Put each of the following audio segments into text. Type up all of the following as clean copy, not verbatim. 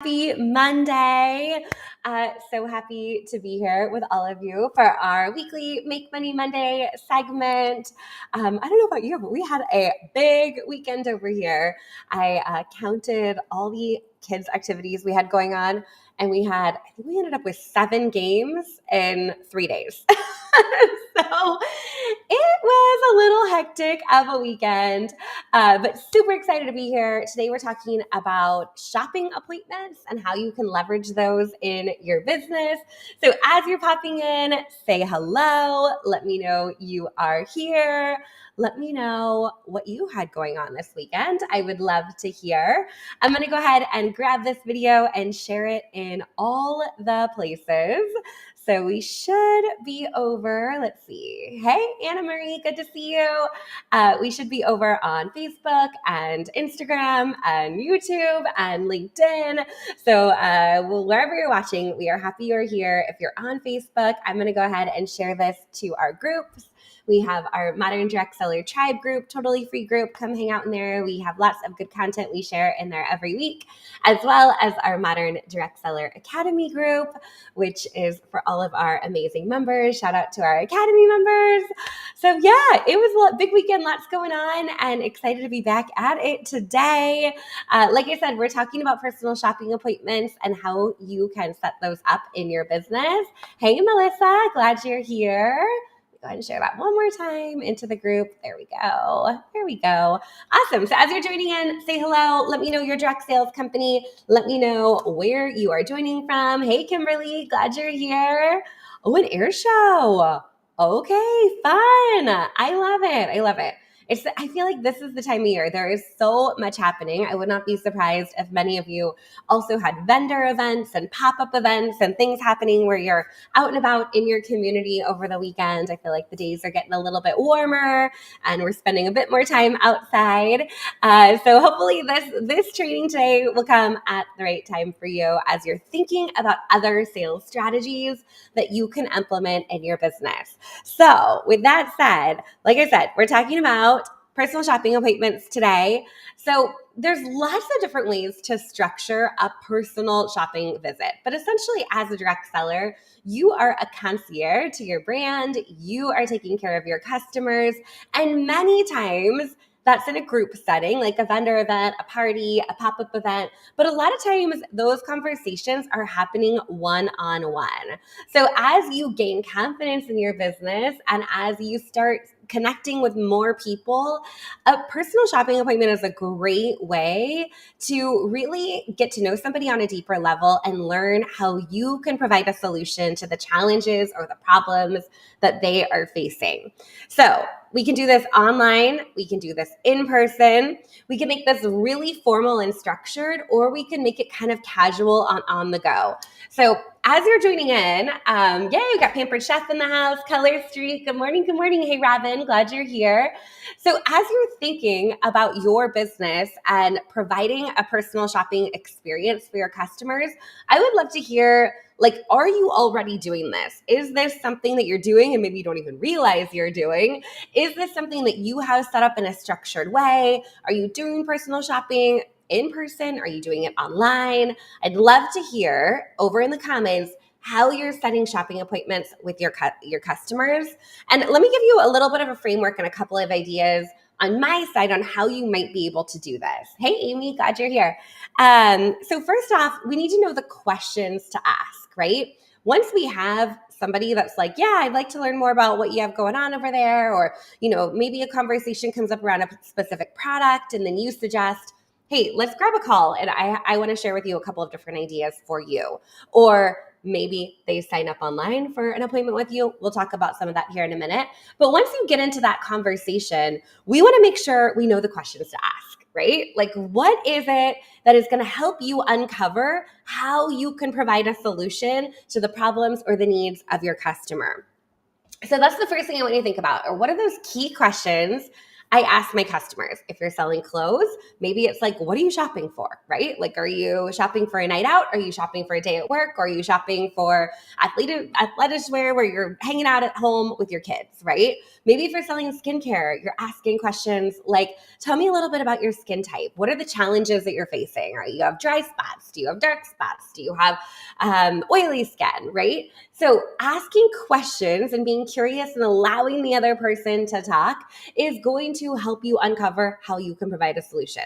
Happy Monday. So happy to be here with all of you for our weekly Make Money Monday segment. I don't know about you, but we had a big weekend over here. I counted all the kids' activities we had going on, and I think we ended up with 7 games in 3 days. So it was a little hectic of a weekend. But super excited to be here. Today, we're talking about shopping appointments and how you can leverage those in your business. So, as you're popping in, say hello. Let me know you are here. Let me know what you had going on this weekend. I would love to hear. I'm going to go ahead and grab this video and share it in all the places. So we should be over. Let's see. Hey, Anna Marie, good to see you. We should be over on Facebook and Instagram and YouTube and LinkedIn. So wherever you're watching, we are happy you're here. If you're on Facebook, I'm going to go ahead and share this to our groups. We have our Modern Direct Seller Tribe group, totally free group. Come hang out in there. We have lots of good content we share in there every week, as well as our Modern Direct Seller Academy group, which is for all of our amazing members. Shout out to our Academy members. So yeah, it was a big weekend, lots going on, and excited to be back at it today. Like I said, we're talking about personal shopping appointments and how you can set those up in your business. Hey, Melissa, glad you're here. Go ahead and share that one more time into the group. There we go. There we go. Awesome. So as you're joining in, say hello. Let me know your direct sales company. Let me know where you are joining from. Hey, Kimberly, glad you're here. Oh, an air show. Okay, fun. I love it. I love it. I feel like this is the time of year. There is so much happening. I would not be surprised if many of you also had vendor events and pop-up events and things happening where you're out and about in your community over the weekend. I feel like the days are getting a little bit warmer and we're spending a bit more time outside. So hopefully this training today will come at the right time for you as you're thinking about other sales strategies that you can implement in your business. So with that said, like I said, we're talking about personal shopping appointments today. So there's lots of different ways to structure a personal shopping visit. But essentially, as a direct seller, you are a concierge to your brand. You are taking care of your customers. And many times, that's in a group setting, like a vendor event, a party, a pop-up event. But a lot of times, those conversations are happening one-on-one. So as you gain confidence in your business and as you start connecting with more people, a personal shopping appointment is a great way to really get to know somebody on a deeper level and learn how you can provide a solution to the challenges or the problems that they are facing. So we can do this online, we can do this in person, we can make this really formal and structured, or we can make it kind of casual on the go. So as you're joining in, we got Pampered Chef in the house, Color Street. Good morning. Good morning. Hey, Robin, glad you're here. So as you're thinking about your business and providing a personal shopping experience for your customers, I would love to hear, are you already doing this? Is this something that you're doing and maybe you don't even realize you're doing? Is this something that you have set up in a structured way? Are you doing personal shopping in person? Are you doing it online? I'd love to hear over in the comments how you're setting shopping appointments with your customers. And let me give you a little bit of a framework and a couple of ideas on my side on how you might be able to do this. Hey, Amy, glad you're here. So first off, we need to know the questions to ask, right? Once we have somebody that's like, yeah, I'd like to learn more about what you have going on over there, or, maybe a conversation comes up around a specific product and then you suggest, hey, let's grab a call and I want to share with you a couple of different ideas for you. Or maybe they sign up online for an appointment with you. We'll talk about some of that here in a minute. But once you get into that conversation, we want to make sure we know the questions to ask, right? Like, what is it that is going to help you uncover how you can provide a solution to the problems or the needs of your customer? So that's the first thing I want you to think about. Or what are those key questions I ask my customers, if you're selling clothes, maybe it's like, what are you shopping for, right? Like, are you shopping for a night out? Are you shopping for a day at work? Or are you shopping for athletic wear where you're hanging out at home with your kids, right? Maybe if you're selling skincare, you're asking questions like, tell me a little bit about your skin type. What are the challenges that you're facing? Right? You have dry spots? Do you have dark spots? Do you have oily skin, right? So asking questions and being curious and allowing the other person to talk is going to help you uncover how you can provide a solution.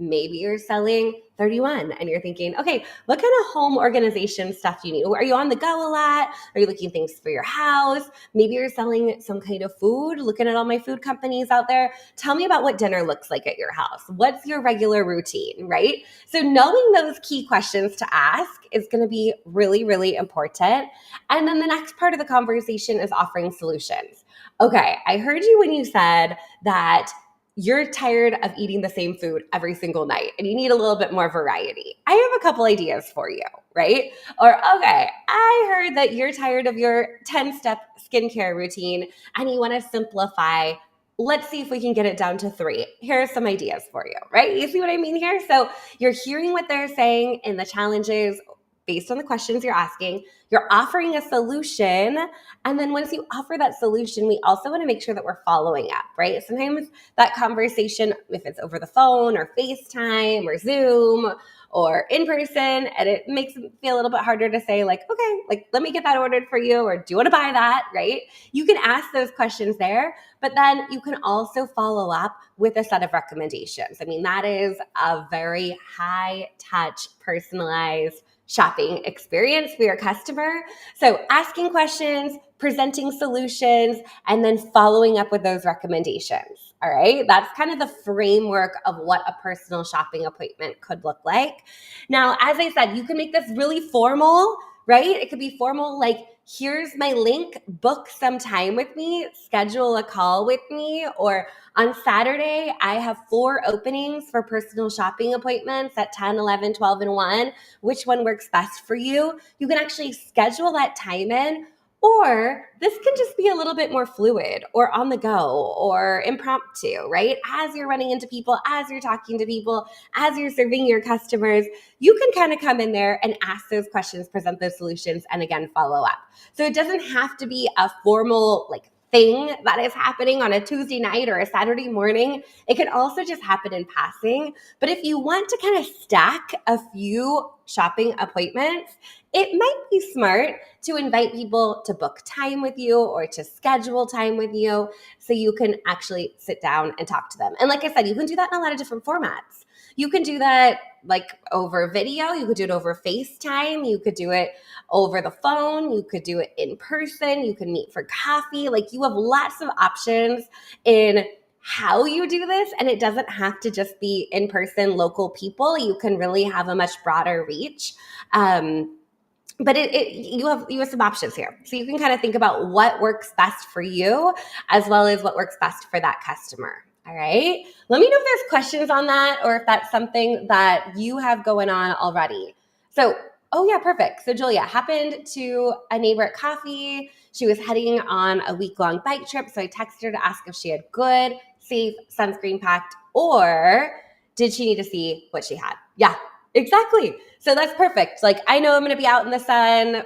Maybe you're selling 31 and you're thinking, okay, what kind of home organization stuff do you need? Are you on the go a lot? Are you looking things for your house? Maybe you're selling some kind of food, looking at all my food companies out there. Tell me about what dinner looks like at your house. What's your regular routine, right? So knowing those key questions to ask is going to be really, really important. And then the next part of the conversation is offering solutions. Okay, I heard you when you said that you're tired of eating the same food every single night and you need a little bit more variety. I have a couple ideas for you, right? Or, okay, I heard that you're tired of your 10-step skincare routine and you want to simplify. Let's see if we can get it down to 3. Here are some ideas for you, right? You see what I mean here? So you're hearing what they're saying in the challenges based on the questions you're asking. You're offering a solution. And then once you offer that solution, we also want to make sure that we're following up, right? Sometimes that conversation, if it's over the phone or FaceTime or Zoom or in person, and it makes it feel a little bit harder to say like, okay, like let me get that ordered for you, or do you want to buy that, right? You can ask those questions there, but then you can also follow up with a set of recommendations. I mean, that is a very high touch, personalized shopping experience for your customer. So asking questions, presenting solutions, and then following up with those recommendations. All right. That's kind of the framework of what a personal shopping appointment could look like. Now, as I said, you can make this really formal, right? It could be formal, like, here's my link, book some time with me, schedule a call with me, or on Saturday, I have 4 openings for personal shopping appointments at 10, 11, 12, and 1. Which one works best for you? You can actually schedule that time in, or this can just be a little bit more fluid or on the go or impromptu, right? As you're running into people, as you're talking to people, as you're serving your customers, you can kind of come in there and ask those questions, present those solutions, and again, follow up. So it doesn't have to be a formal like thing that is happening on a Tuesday night or a Saturday morning. It can also just happen in passing. But if you want to kind of stack a few shopping appointments, it might be smart to invite people to book time with you or to schedule time with you so you can actually sit down and talk to them. And like I said, you can do that in a lot of different formats. You can do that like over video, you could do it over FaceTime, you could do it over the phone, you could do it in person, you can meet for coffee. Like, you have lots of options in how you do this, and it doesn't have to just be in person, local people. You can really have a much broader reach. But you have some options here. So you can kind of think about what works best for you as well as what works best for that customer. All right. Let me know if there's questions on that or if that's something that you have going on already. So, oh yeah, perfect. So Julia happened to a neighbor at coffee. She was heading on a week-long bike trip. So I texted her to ask if she had good, safe sunscreen packed, or did she need to see what she had? Yeah, exactly. So that's perfect. Like, I know I'm going to be out in the sun.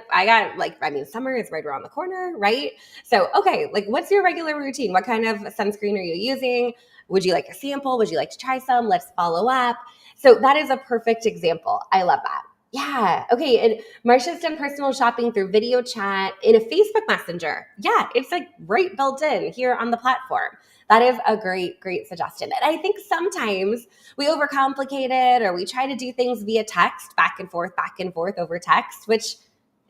Summer is right around the corner, right? So, okay, like, what's your regular routine? What kind of sunscreen are you using? Would you like a sample? Would you like to try some? Let's follow up. So that is a perfect example. I love that. Yeah. Okay. And Marsha's done personal shopping through video chat in a Facebook Messenger. Yeah. It's like right built in here on the platform. That is a great, great suggestion. And I think sometimes we overcomplicate it, or we try to do things via text, back and forth over text, which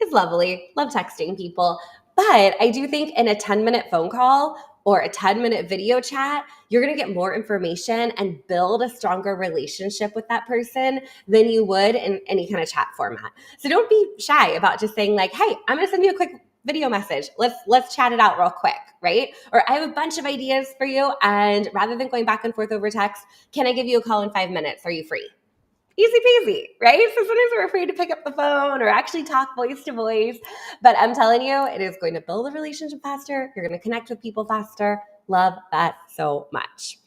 is lovely. Love texting people. But I do think in a 10-minute phone call or a 10-minute video chat, you're going to get more information and build a stronger relationship with that person than you would in any kind of chat format. So don't be shy about just saying like, hey, I'm going to send you a quick video message. Let's chat it out real quick, right? Or I have a bunch of ideas for you, and rather than going back and forth over text, can I give you a call in 5 minutes? Are you free? Easy peasy, right? So sometimes we're afraid to pick up the phone or actually talk voice to voice. But I'm telling you, it is going to build a relationship faster. You're going to connect with people faster. Love that so much.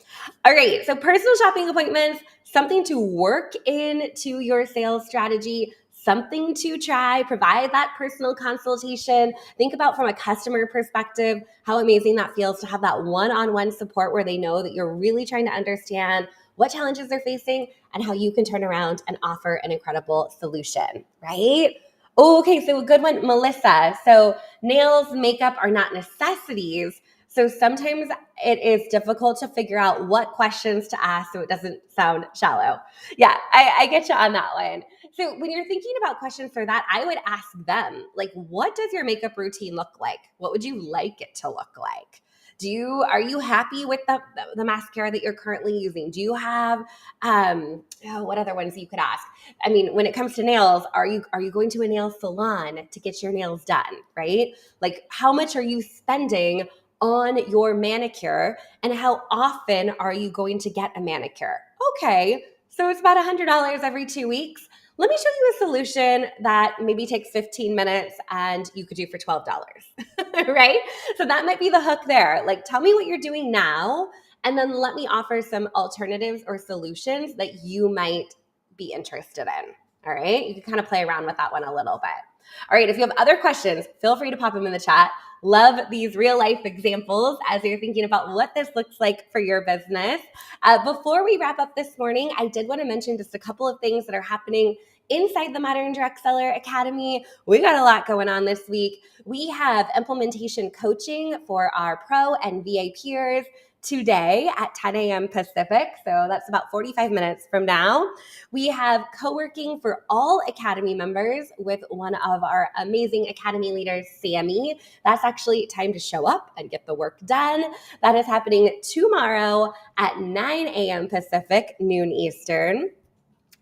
All right, so personal shopping appointments, something to work into your sales strategy, something to try, provide that personal consultation. Think about from a customer perspective how amazing that feels to have that one-on-one support where they know that you're really trying to understand what challenges they're facing and how you can turn around and offer an incredible solution, right? Oh, okay, so a good one, Melissa. So nails, makeup are not necessities. So sometimes it is difficult to figure out what questions to ask so it doesn't sound shallow. Yeah, I get you on that one. So when you're thinking about questions for that, I would ask them, like, what does your makeup routine look like? What would you like it to look like? Are you happy with the mascara that you're currently using? Do you have what other ones you could ask? I mean, when it comes to nails, are you going to a nail salon to get your nails done, right? Like how much are you spending on your manicure, and how often are you going to get a manicure? Okay, so it's about $100 every 2 weeks. Let me show you a solution that maybe takes 15 minutes and you could do for $12, right? So that might be the hook there. Like, tell me what you're doing now, and then let me offer some alternatives or solutions that you might be interested in. All right, you can kind of play around with that one a little bit. All right, if you have other questions, feel free to pop them in the chat. Love these real life examples as you're thinking about what this looks like for your business. Before we wrap up this morning, I did want to mention just a couple of things that are happening inside the Modern Direct Seller Academy. We got a lot going on this week. We have implementation coaching for our pro and VA peers today at 10 a.m. Pacific. So that's about 45 minutes from now. We have co-working for all Academy members with one of our amazing Academy leaders, Sammy. That's actually time to show up and get the work done. That is happening tomorrow at 9 a.m. Pacific, noon Eastern.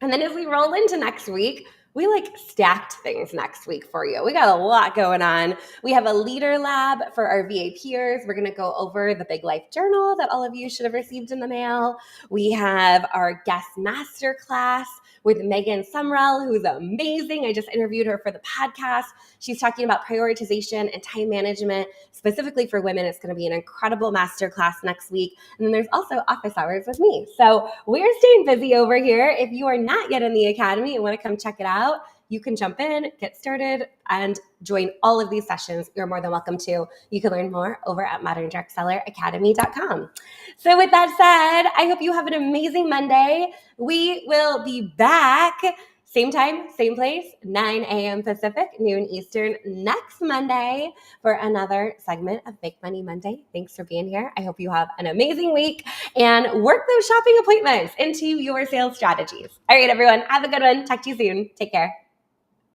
And then as we roll into next week, we stacked things next week for you. We got a lot going on. We have a leader lab for our VA peers. We're going to go over the Big Life Journal that all of you should have received in the mail. We have our guest master class with Megan Sumrell, who's amazing. I just interviewed her for the podcast. She's talking about prioritization and time management, specifically for women. It's going to be an incredible masterclass next week. And then there's also office hours with me. So we're staying busy over here. If you are not yet in the Academy and want to come check it out, you can jump in, get started, and join all of these sessions. You're more than welcome to. You can learn more over at moderndirectselleracademy.com. So with that said, I hope you have an amazing Monday. We will be back same time, same place, 9 a.m. Pacific, noon Eastern next Monday for another segment of Make Money Monday. Thanks for being here. I hope you have an amazing week and work those shopping appointments into your sales strategies. All right, everyone, have a good one. Talk to you soon. Take care.